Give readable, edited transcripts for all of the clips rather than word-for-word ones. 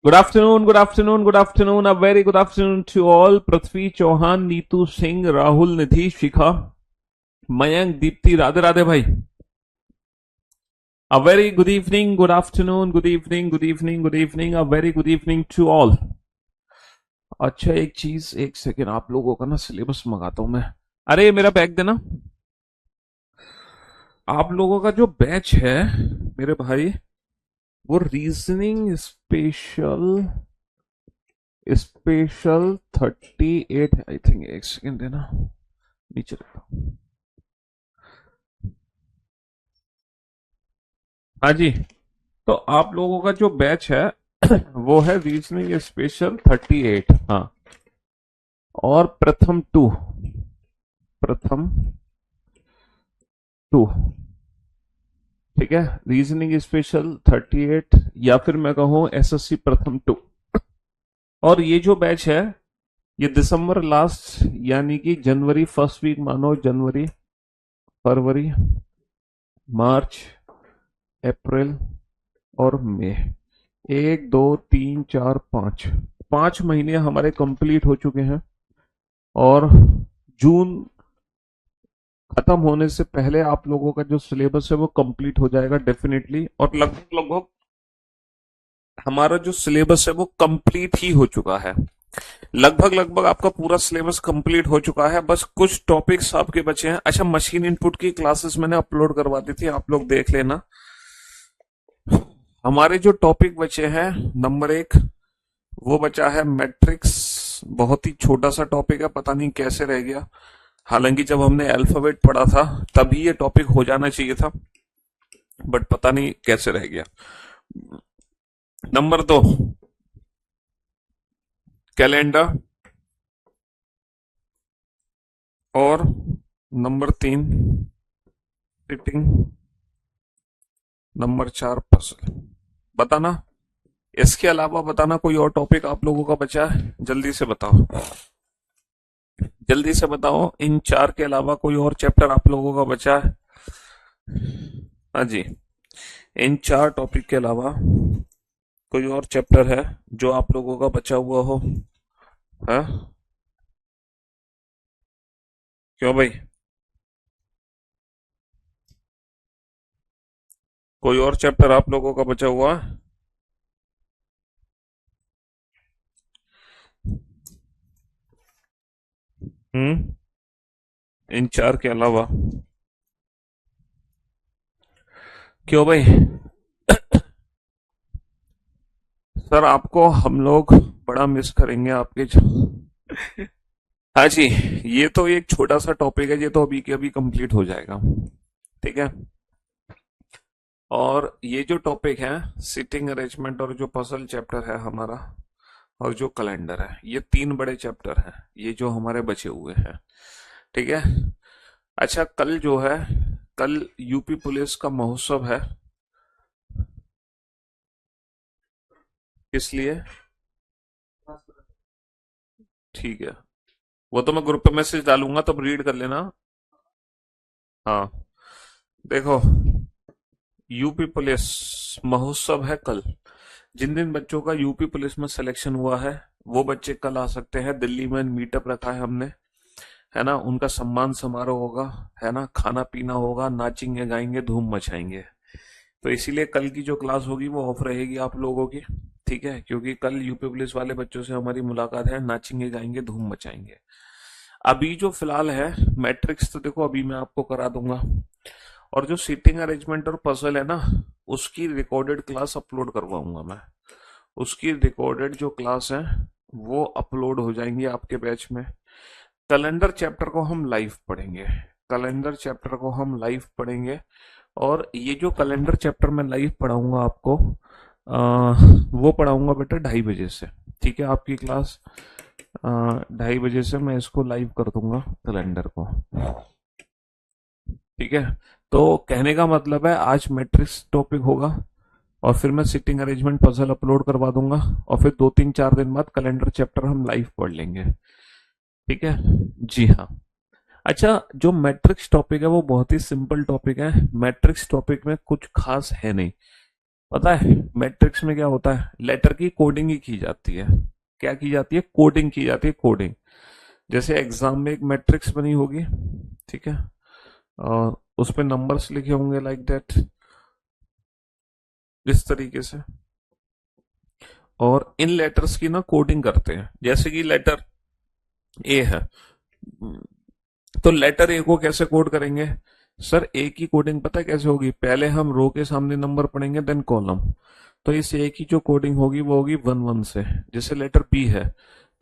Good afternoon, good afternoon, good afternoon. A very good afternoon to all. पृथ्वी चौहान, नीतू सिंह, राहुल, निधि, शिखा, मयंक, दीप्ति, राधे राधे भाई. A very good evening, good afternoon, good evening, good evening, good evening. A very good evening to all. अच्छा, एक चीज, एक second, आप लोगों का ना syllabus मंगाता हूं मैं. अरे ये मेरा बैग देना. आप लोगों का जो बैच है मेरे भाई, वो reasoning special special 38 I think. एक सेकेंड देना, नीचे रखता हूं. हाँ जी. तो आप लोगों का जो बैच है वो है रीजनिंग स्पेशल 38. हाँ. और प्रथम टू. ठीक है. रीजनिंग स्पेशल 38, या फिर मैं कहूँ एसएससी प्रथम टू. और ये जो बैच है, ये दिसंबर लास्ट, यानी कि जनवरी फर्स्ट वीक मानो, जनवरी, फरवरी, मार्च, अप्रैल और मई. 1 2 3 4 5, 5 महीने हमारे कंप्लीट हो चुके हैं. और जून खत्म होने से पहले आप लोगों का जो सिलेबस है वो कंप्लीट हो जाएगा डेफिनेटली. और लगभग लगभग हमारा जो सिलेबस है वो कंप्लीट ही हो चुका है. लगभग लगभग आपका पूरा सिलेबस कंप्लीट हो चुका है. बस कुछ टॉपिक्स आपके बचे हैं. अच्छा, मशीन इनपुट की क्लासेस मैंने अपलोड करवा दी थी, आप लोग देख लेना. हमारे जो टॉपिक बचे हैं, नंबर 1 वो बचा है मैट्रिक्स. बहुत ही छोटा सा टॉपिक है, पता नहीं कैसे रह गया. हालांकि जब हमने अल्फाबेट पढ़ा था तभी ये टॉपिक हो जाना चाहिए था, बट पता नहीं कैसे रह गया. Number 2 calendar. और नंबर 3 सिटिंग. Number 4 puzzle. बताना, इसके अलावा बताना कोई और टॉपिक आप लोगों का बचा है. जल्दी से बताओ, जल्दी से बताओ. इन 4 के अलावा कोई और चैप्टर आप लोगों का बचा है? हाँ जी. इन 4 टॉपिक के अलावा कोई और चैप्टर है जो आप लोगों का बचा हुआ हो? हाँ, क्यों भाई? कोई और चैप्टर आप लोगों का बचा हुआ है? हम्म. इन 4 के अलावा क्यों भाई? सर, आपको हम लोग बड़ा मिस करेंगे आपके हाँ जी. ये तो एक छोटा सा टॉपिक है, ये तो अभी के अभी कंप्लीट हो जाएगा. ठीक है. और ये जो टॉपिक है, सिटिंग अरेंजमेंट और जो पजल चैप्टर है हमारा, और जो कैलेंडर है, ये 3 बड़े चैप्टर हैं ये जो हमारे बचे हुए हैं. ठीक है. अच्छा, कल जो है, कल यूपी पुलिस का महोत्सव है. इसलिए ठीक है, वो तो मैं ग्रुप पे मैसेज डालूंगा, तब रीड कर लेना. हाँ. देखो, यूपी पुलिस महोत्सव है कल. जिन जिन बच्चों का यूपी पुलिस में सिलेक्शन हुआ है वो बच्चे कल आ सकते हैं. दिल्ली में मीटअप रखा है हमने, है ना. उनका सम्मान समारोह होगा, है ना. खाना पीना होगा, नाचेंगे गाएंगे, धूम मचाएंगे. तो इसीलिए कल की जो क्लास होगी वो ऑफ रहेगी आप लोगों की. ठीक है, क्योंकि कल यूपी पुलिस वाले बच्चों से हमारी मुलाकात है. नाचेंगे गाएंगे, धूम मचाएंगे. अभी जो फिलहाल है, मैट्रिक्स तो देखो अभी मैं आपको करा दूंगा. और जो सीटिंग अरेंजमेंट और पजल है ना, उसकी रिकॉर्डेड क्लास अपलोड करवाऊंगा मैं. उसकी रिकॉर्डेड जो क्लास है वो अपलोड हो जाएंगी आपके बैच में. कैलेंडर चैप्टर को हम लाइव पढ़ेंगे. कैलेंडर चैप्टर को हम लाइव पढ़ेंगे. और ये जो कैलेंडर चैप्टर मैं लाइव पढ़ाऊंगा आपको, वो पढ़ाऊंगा बेटा 2:30 बजे से. ठीक है, आपकी क्लास 2:30 बजे से मैं इसको लाइव कर दूंगा कैलेंडर को. ठीक है. तो कहने का मतलब है, आज मैट्रिक्स टॉपिक होगा, और फिर मैं सिटिंग अरेंजमेंट पजल अपलोड करवा दूंगा, और फिर 2 3 4 दिन बाद कैलेंडर चैप्टर हम लाइव पढ़ लेंगे. ठीक है. जी हाँ. अच्छा, जो मैट्रिक्स टॉपिक है वो बहुत ही सिंपल टॉपिक है. मैट्रिक्स टॉपिक में कुछ खास है नहीं. पता है मैट्रिक्स में क्या होता है, लेटर की कोडिंग ही की जाती है। क्या की जाती है, कोडिंग की जाती है, कोडिंग। जैसे एग्जाम में एक मैट्रिक्स बनी होगी, ठीक है, और उस पे नंबर्स लिखे होंगे लाइक दैट, इस तरीके से। और इन लेटर्स की ना कोडिंग करते हैं, जैसे कि लेटर ए है, तो लेटर ए को कैसे कोड करेंगे? सर ए की कोडिंग पता है कैसे होगी, पहले हम रो के सामने नंबर पढ़ेंगे देन कॉलम। तो इस ए की जो कोडिंग होगी वो होगी 1 1 से। जैसे लेटर बी है,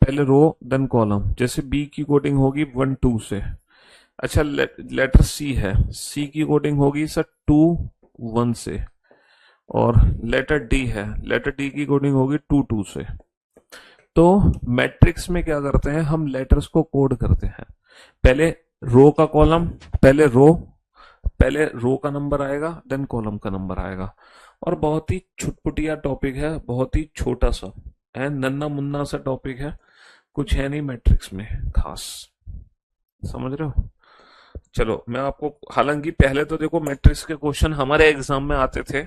पहले रो देन कॉलम, जैसे बी की कोडिंग होगी 1 2 से। अच्छा लेटर सी है, सी की कोडिंग होगी सर 2 1 से। और लेटर डी है, लेटर डी की कोडिंग होगी 2 2 से। तो मैट्रिक्स में क्या करते हैं, हम लेटर्स को कोड करते हैं। पहले रो का कॉलम, पहले रो का नंबर आएगा देन कॉलम का नंबर आएगा। और बहुत ही छुटपुटिया टॉपिक है, बहुत ही छोटा सा है, नन्ना मुन्ना सा टॉपिक है, कुछ है नहीं मैट्रिक्स में खास, समझ रहे हो? चलो मैं आपको, हालांकि पहले तो देखो मैट्रिक्स के क्वेश्चन हमारे एग्जाम में आते थे,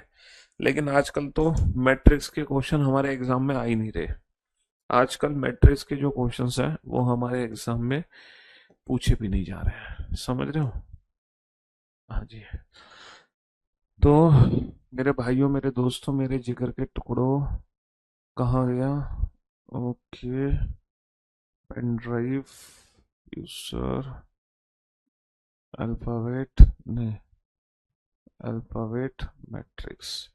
लेकिन आजकल तो मैट्रिक्स के क्वेश्चन हमारे एग्जाम में आ ही नहीं रहे। आजकल मैट्रिक्स के जो क्वेश्चंस हैं वो हमारे एग्जाम में पूछे भी नहीं जा रहे हैं, समझ रहे हो? हाँ जी। तो मेरे भाइयों, मेरे दोस्तों, मेरे जिगर के टुकड़ों, कहाँ गया? Okay, pen drive user, alphabet नहीं, अल्फाबेट मैट्रिक्स,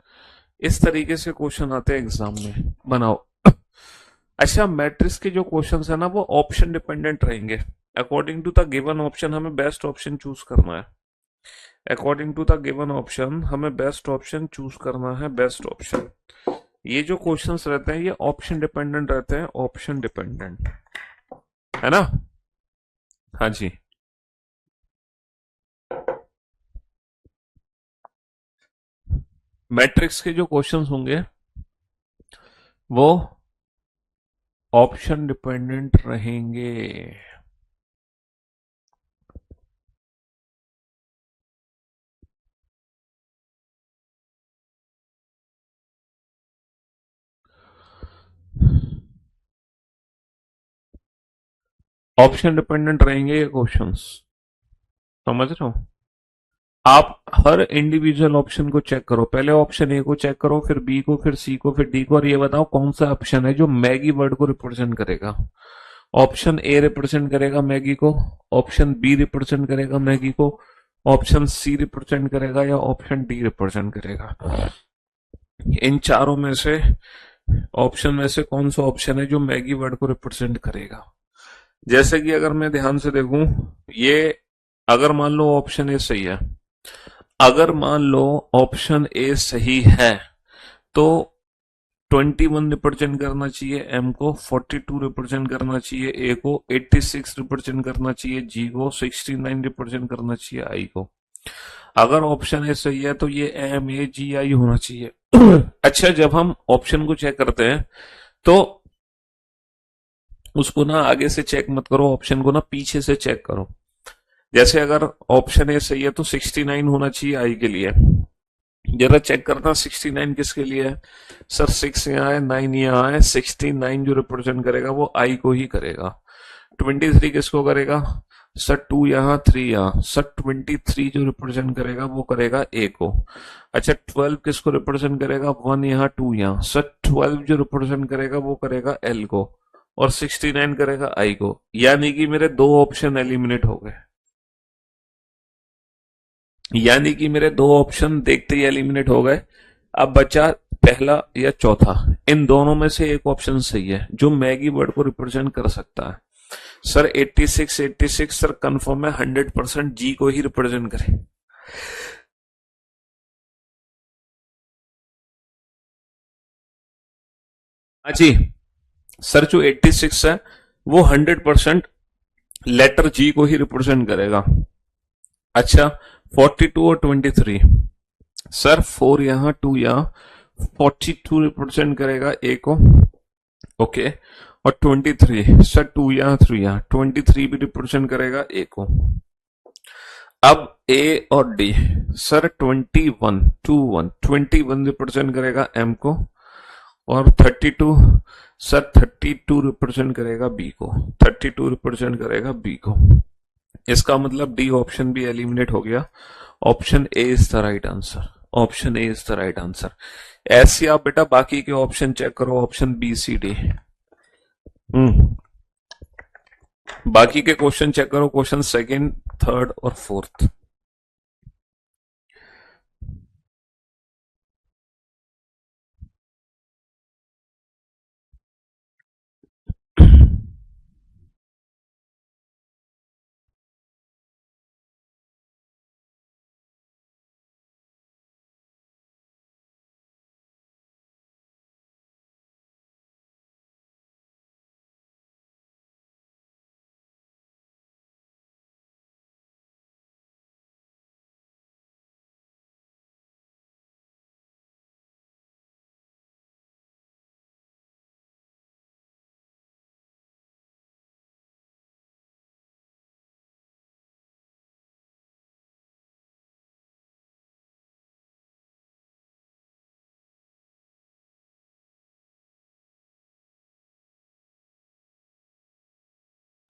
इस तरीके से क्वेश्चन आते हैं एग्जाम में, बनाओ। अच्छा मैट्रिक्स के जो क्वेश्चंस है ना वो ऑप्शन डिपेंडेंट रहेंगे। According to the given option हमें बेस्ट ऑप्शन चूज करना है। According to the given option हमें बेस्ट ऑप्शन चूज करना है, बेस्ट ऑप्शन। ये जो क्वेश्चंस रहते हैं ये ऑप्शन डिपेंडेंट रहते हैं, ऑप्शन डिपेंडेंट, है ना? हाँ जी। मैट्रिक्स के जो क्वेश्चंस होंगे वो ऑप्शन डिपेंडेंट रहेंगे। ऑप्शन डिपेंडेंट रहेंगे ये क्वेश्चंस, समझ रहे हो? आप हर इंडिविजुअल ऑप्शन को चेक करो, पहले ऑप्शन ए को चेक करो, फिर बी को, फिर सी को, फिर डी को, और ये बताओ कौन सा ऑप्शन है जो मैगी वर्ड को रिप्रेजेंट करेगा। ऑप्शन ए रिप्रेजेंट करेगा मैगी को, ऑप्शन बी रिप्रेजेंट करेगा मैगी को, ऑप्शन सी रिप्रेजेंट करेगा, या ऑप्शन डी रिप्रेजेंट करेगा। इन चारों में से, ऑप्शन में से कौन सा ऑप्शन है जो मैगी वर्ड को रिप्रेजेंट करेगा? जैसे कि अगर मैं ध्यान से देखूं, ये अगर मान लो ऑप्शन ए सही है, अगर मान लो ऑप्शन ए सही है तो 21 रिप्रेजेंट करना चाहिए एम को, 42 रिप्रेजेंट करना चाहिए ए को, 86 रिप्रेजेंट करना चाहिए जी को, 69 रिप्रेजेंट करना चाहिए आई को। अगर ऑप्शन ए सही है तो ये एम ए जी आई होना चाहिए। अच्छा जब हम ऑप्शन को चेक करते हैं तो उसको ना आगे से चेक मत करो, ऑप्शन को ना पीछे से चेक करो। जैसे अगर ऑप्शन ए सही है तो 69 होना चाहिए आई के लिए। जरा चेक करना 69 किसके लिए है? सर 6 यहाँ है, 9 यहाँ है, 69 जो रिप्रेजेंट करेगा वो आई को ही करेगा। 23 किसको करेगा? सर 2 यहाँ 3 यहाँ, सर 23 जो रिप्रेजेंट करेगा वो करेगा ए को। अच्छा 12 किसको रिप्रेजेंट करेगा? 1 यहाँ 2 यहाँ, सर 12 जो रिप्रेजेंट करेगा वो करेगा एल को, और 69 करेगा आई को। यानी कि मेरे दो ऑप्शन एलिमिनेट हो गए, यानी कि मेरे दो ऑप्शन देखते ही एलिमिनेट हो गए। अब बचा पहला या चौथा, इन दोनों में से एक ऑप्शन सही है जो मैगी वर्ड को रिप्रेजेंट कर सकता है। सर 86 सर कंफर्म है 100% जी को ही रिप्रेजेंट करे। हाँ जी, सर जो 86 है वो 100% लेटर जी को ही रिप्रेजेंट करेगा। अच्छा 42 और 23, सर 4 यहाँ 2 यहाँ, 42 रिप्रेजेंट करेगा ए को, ओके, और 23 सर 2 यहाँ 3 यहाँ, 23 भी रिप्रेजेंट करेगा ए को। अब ए और डी, सर 21 रिप्रेजेंट करेगा एम को, और 32, सर 32 रिप्रेजेंट करेगा बी को, 32 रिप्रेजेंट करेगा बी को। इसका मतलब डी ऑप्शन भी एलिमिनेट हो गया। Option A is the right answer, option A is the right answer. ऐसे आप बेटा बाकी के ऑप्शन चेक करो, ऑप्शन बी सी डी। हम्म बाकी के क्वेश्चन चेक करो, क्वेश्चन सेकंड, थर्ड और फोर्थ।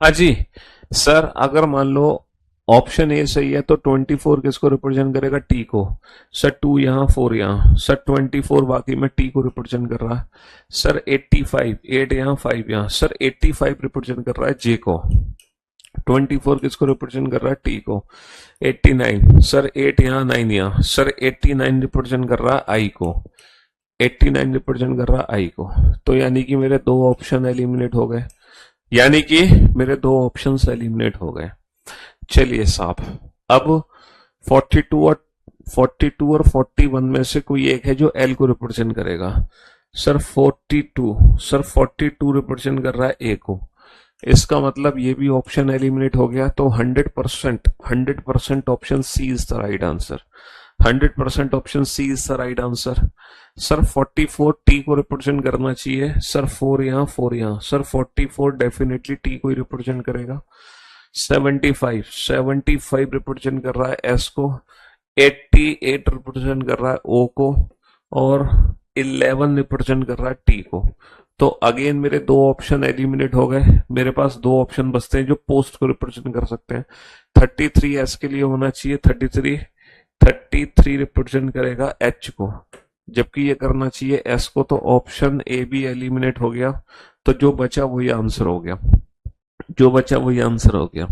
हाँ जी सर, अगर मान लो ऑप्शन ए सही है तो 24 किसको रिप्रेजेंट करेगा, टी को। सर 2 यहाँ 4 यहाँ, सर 24 बाकी में टी को रिप्रेजेंट कर रहा है। सर 85, 8 यहाँ 5 यहाँ, सर 85 रिप्रेजेंट कर रहा है जे को। 24 किसको रिप्रेजेंट कर रहा है, टी को। 89, सर 8 यहाँ 9 यहाँ, सर 89 रिप्रेजेंट कर रहा है आई को। 89 रिप्रेजेंट कर रहा है आई को। तो यानी कि मेरे दो ऑप्शन एलिमिनेट हो गए, यानी कि मेरे दो ऑप्शंस एलिमिनेट हो गए। चलिए साहब, अब 42 और 41 में से कोई एक है जो एल को रिप्रेजेंट करेगा। सर 42 रिप्रेजेंट कर रहा है ए को। इसका मतलब ये भी ऑप्शन एलिमिनेट हो गया, तो 100% option C is the right answer. 100% option C is the right answer. Sir 44 T को रिप्रेजेंट करना चाहिए, सर 4 यहाँ 4 यहाँ, सर 44 डेफिनेटली टी को ही रिप्रेजेंट करेगा। 75 रिप्रेजेंट कर रहा है एस को। 88 रिप्रेजेंट कर रहा है ओ को, और 11 रिप्रेजेंट कर रहा है टी को। तो अगेन मेरे दो ऑप्शन एलिमिनेट हो गए, मेरे पास दो ऑप्शन बचते हैं जो पोस्ट को रिप्रेजेंट कर सकते हैं। 33 एस के लिए होना चाहिए, 33 रिप्रेजेंट करेगा एच को, जबकि ये करना चाहिए एस को। तो ऑप्शन ए भी एलिमिनेट हो गया, तो जो बचा वही आंसर हो गया, जो बचा वही आंसर हो गया।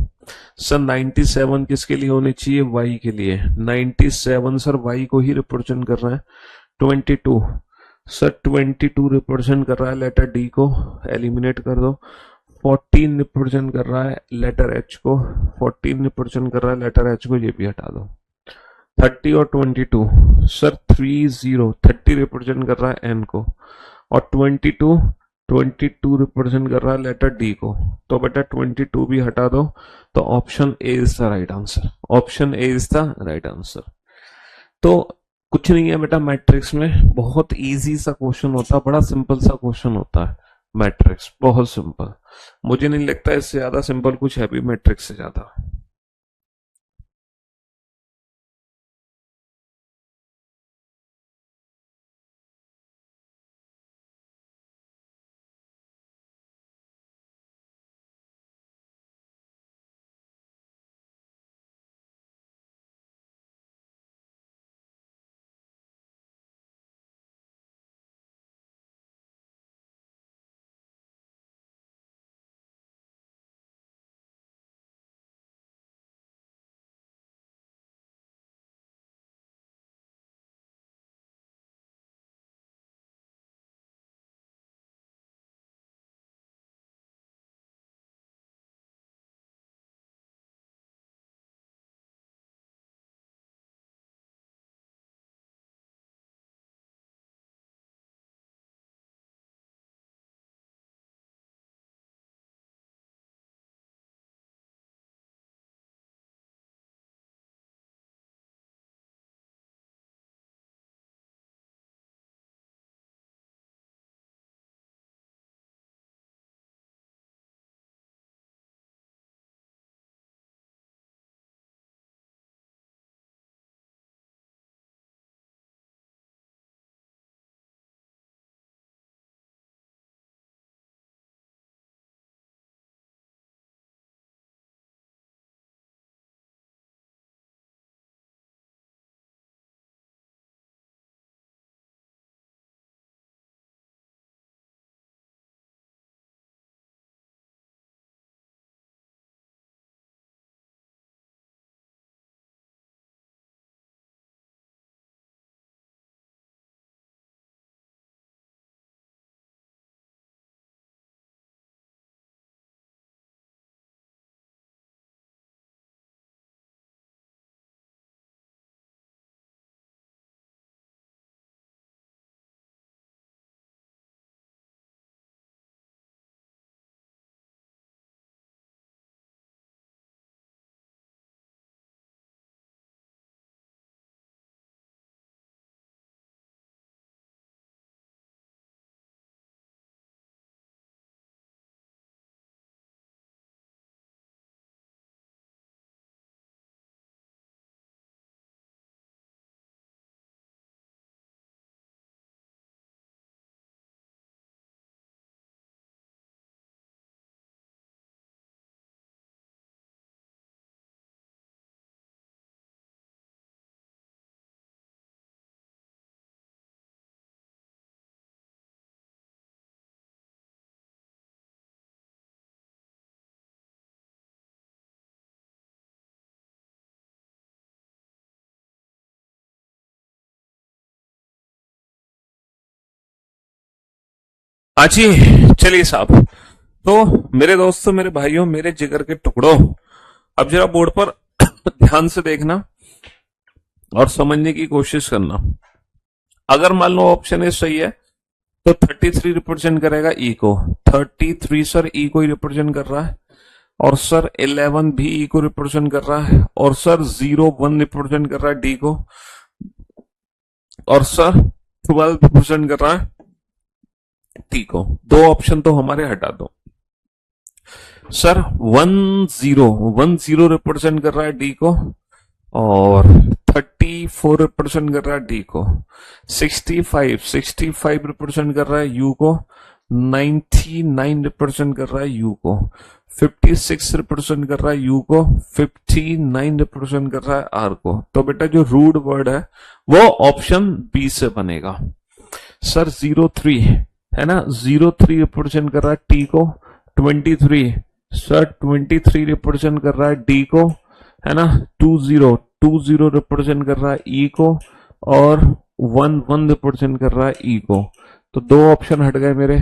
सर 97 किसके लिए होनी चाहिए, वाई के लिए। 97 सर वाई को ही रिप्रेजेंट कर रहा है। 22, सर 22 रिप्रेजेंट कर रहा है लेटर डी को, एलिमिनेट कर दो। 14 रिप्रेजेंट कर रहा है लेटर एच को, 14 रिप्रेजेंट कर रहा है लेटर एच को, ये भी हटा दो। 30 और 22, सर 30 रिप्रेजेंट कर रहा है एन को, और 22 रिप्रेजेंट कर रहा है लेटर डी को। तो बेटा 22 भी हटा दो, तो option A is the right answer, option A is the right answer. तो कुछ नहीं है बेटा, मैट्रिक्स में बहुत इजी सा क्वेश्चन होता है, बड़ा सिंपल सा क्वेश्चन होता है मैट्रिक्स, बहुत सिंपल। मुझे नहीं लगता इससे ज्यादा सिंपल कुछ है भी मैट्रिक्स से ज्यादा। आजी, चलिए साहब। तो मेरे दोस्तों, मेरे भाइयों, मेरे जिगर के टुकड़ों, अब जरा बोर्ड पर ध्यान से देखना और समझने की कोशिश करना। अगर मान लो ऑप्शन ए सही है तो 33 रिप्रेजेंट करेगा ई को। 33 सर ई को ही रिप्रेजेंट कर रहा है। और सर 11 भी ई को रिप्रेजेंट कर रहा है। और सर 01 रिप्रेजेंट कर रहा है डी को। और सर 12 रिप्रेजेंट कर रहा है टी को। दो ऑप्शन तो हमारे हटा दो। सर 10 रिप्रेजेंट कर रहा है डी को। और 34 रिप्रेजेंट कर रहा है डी को। 65 रिप्रेजेंट कर रहा है यू को। 99 रिप्रेजेंट कर रहा है यू को। 56 रिप्रेजेंट कर रहा है यू को। 59 रिप्रेजेंट कर रहा है आर को। तो बेटा जो रूट वर्ड है वो ऑप्शन बी से बनेगा। सर 03 है ना, 03 रिप्रेजेंट कर रहा है टी को। 23 सर 23 रिप्रेजेंट कर रहा है डी को, है ना। 20 रिप्रेजेंट कर रहा है ई को। और 11 रिप्रेजेंट कर रहा है ई को। तो दो ऑप्शन हट गए मेरे।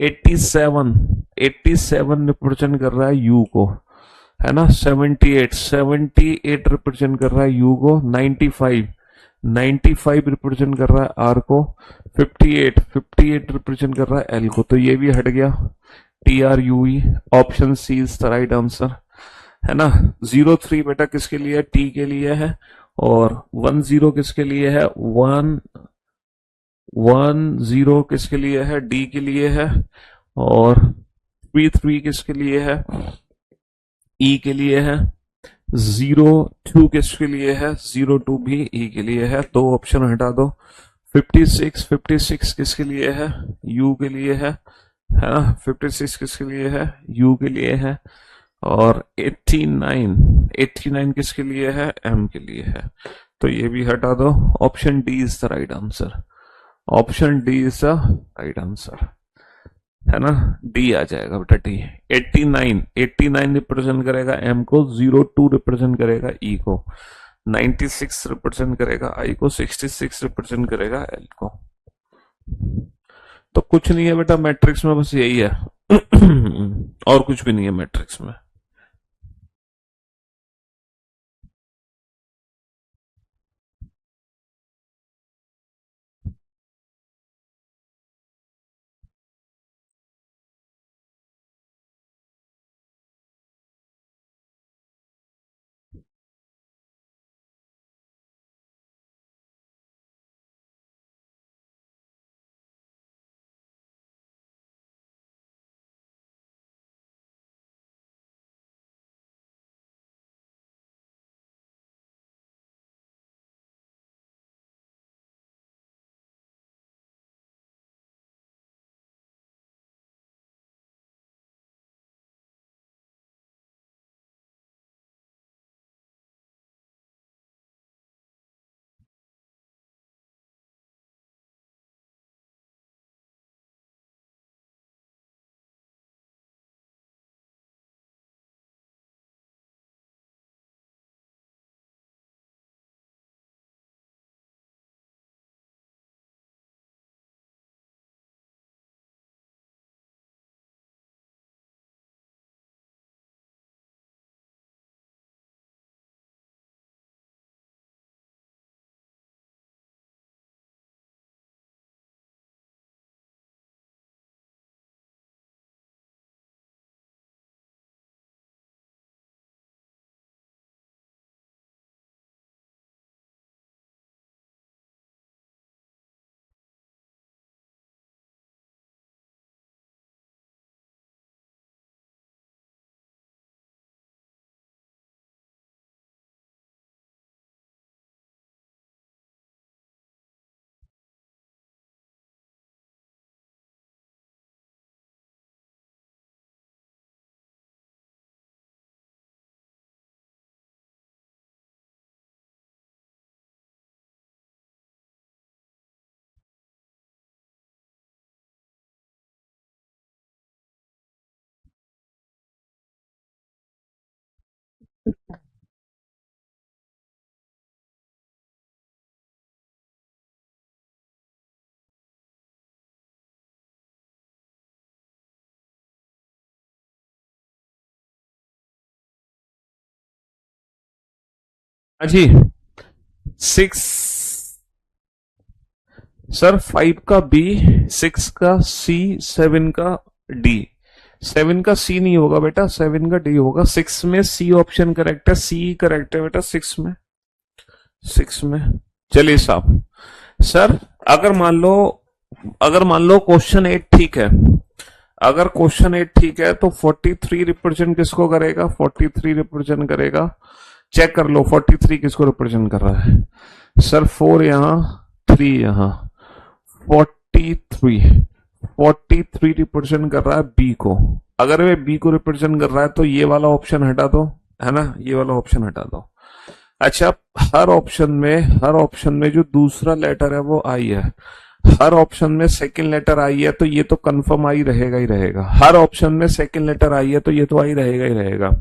87 रिप्रेजेंट कर रहा है यू को, है ना। 78 रिप्रेजेंट कर रहा है यू को। 95 रिप्रेजेंट कर रहा है आर को। 58 रिप्रेजेंट कर रहा है एल को। तो ये भी हट गया। TRUE, option C is the right answer, है ना। 03 बेटा किसके लिए है, टी के लिए है। और 10 किसके लिए है, 10 किसके लिए है, डी के लिए है। और 33 किसके लिए है, ई के लिए है। 02 किसके लिए है, 02 भी ई के लिए है। दो ऑप्शन हटा दो। 56 किसके लिए है, यू के लिए है ना। 56 किसके लिए है, यू के लिए है। और 89 किसके लिए है, एम के लिए है। तो ये भी हटा दो। Option D is the right answer. Option D is the right answer, है ना। डी आ जाएगा बेटा, डी। 89 रिप्रेजेंट करेगा एम को। 02 रिप्रेजेंट करेगा ई को। 96 रिप्रेजेंट करेगा आई को। 66 रिप्रेजेंट करेगा एल को। तो कुछ नहीं है बेटा मैट्रिक्स में, बस यही है। और कुछ भी नहीं है मैट्रिक्स में। हाँ जी। 6, सर 5 का बी, 6 का सी, 7 का डी। 7 का सी नहीं होगा बेटा, 7 का डी होगा। 6 में सी ऑप्शन करेक्ट है, सी करेक्ट है बेटा 6 में, 6 में। चलिए साहब, सर अगर मान लो, अगर मान लो क्वेश्चन 8 ठीक है, अगर क्वेश्चन 8 ठीक है तो 43 रिप्रेजेंट किसको करेगा, 43 रिप्रेजेंट करेगा। चेक कर लो 43 किसको रिप्रेजेंट कर रहा है। सर 4 यहां, 3 यहां, 43, 43 रिप्रेजेंट कर रहा है बी को। अगर वे बी को रिप्रेजेंट कर रहा है तो ये वाला ऑप्शन हटा दो, है ना, ये वाला ऑप्शन हटा दो। अच्छा, हर ऑप्शन में, हर ऑप्शन में जो दूसरा लेटर है वो आई है, हर ऑप्शन में सेकंड लेटर आई है, तो ये तो कंफर्म आई रहेगा ही रहेगा। हर ऑप्शन में सेकंड लेटर आई है तो ये तो आई रहेगा ही रहेगा।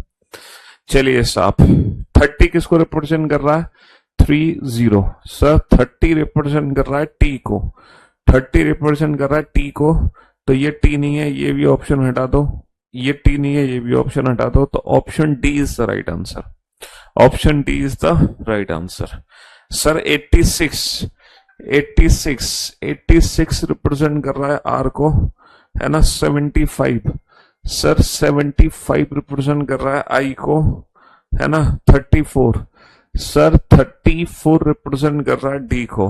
चलिए साहब, 30 किसको रिप्रेजेंट कर रहा है, 30। सर 30 रिप्रेजेंट कर रहा है टी को, 30 रिप्रेजेंट कर रहा है टी को, तो ये टी नहीं है, ये भी ऑप्शन हटा दो, ये टी नहीं है, ये भी ऑप्शन हटा दो, तो option D is the right answer. Option D is the right answer. Sir 86, 86 represent कर रहा है आर को, है ना। 75, सर 75 रिप्रेजेंट कर रहा है आई को, है ना। 34, सर 34 रिप्रेजेंट कर रहा है डी को।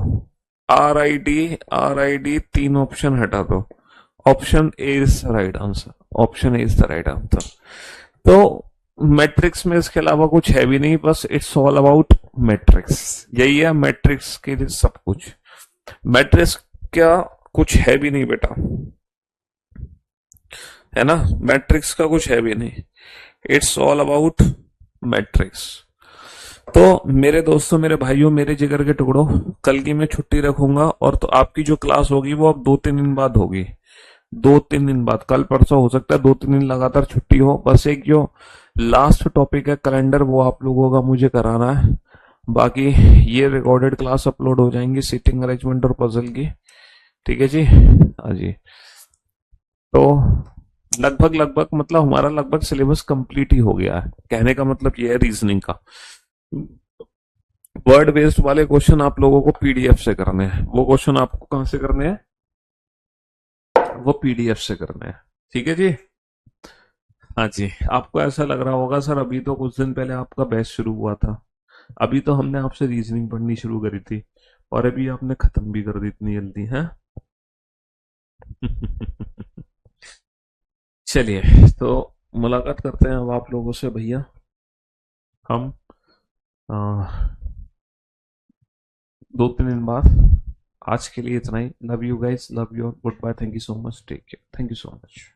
Are I D, are I D, तीन ऑप्शन हटा दो, option A is the right answer, option A is the right answer. तो मैट्रिक्स में इसके अलावा कुछ है भी नहीं, बस इट्स ऑल अबाउट मैट्रिक्स, यही है मैट्रिक्स के लिए सब कुछ। मैट्रिक्स क्या कुछ है भी नहीं बेटा, है ना, मैट्रिक्स का कुछ है भी नहीं, इट्स ऑल अबाउट मैट्रिक्स। तो मेरे दोस्तों, मेरे भाइयों, मेरे जिगर के टुकड़ों, कल की मैं छुट्टी रखूंगा, और तो आपकी जो क्लास होगी वो अब 2-3 दिन बाद होगी, 2-3 दिन बाद, कल परसों हो सकता है 2-3 दिन लगातार छुट्टी हो। बस एक जो लास्ट टॉपिक है कैलेंडर, वो आप लोगों का मुझे कराना है। बाकी ये रिकॉर्डेड क्लास अपलोड हो जाएंगी सीटिंग अरेंजमेंट और पजल की, ठीक है जी। हाँ जी, तो लगभग लगभग मतलब हमारा लगभग सिलेबस कंप्लीट ही हो गया है, कहने का मतलब ये है रीजनिंग का। वर्ड बेस्ड वाले क्वेश्चन आप लोगों को पीडीएफ से करने हैं, वो क्वेश्चन आपको कहां से करने हैं, वो पीडीएफ से करने हैं, ठीक है जी। हाँ जी, आपको ऐसा लग रहा होगा सर अभी तो कुछ दिन पहले आपका बैच शुरू हुआ था, अभी तो हमने आपसे रीजनिंग पढ़नी शुरू करी थी, और अभी आपने खत्म भी कर दी इतनी जल्दी, है। चलिए, तो मुलाकात करते हैं अब आप लोगों से भैया हम, 2-3 दिन बाद। आज के लिए इतना ही। Love you guys, love you, good bye, thank you so much, take care, thank you so much.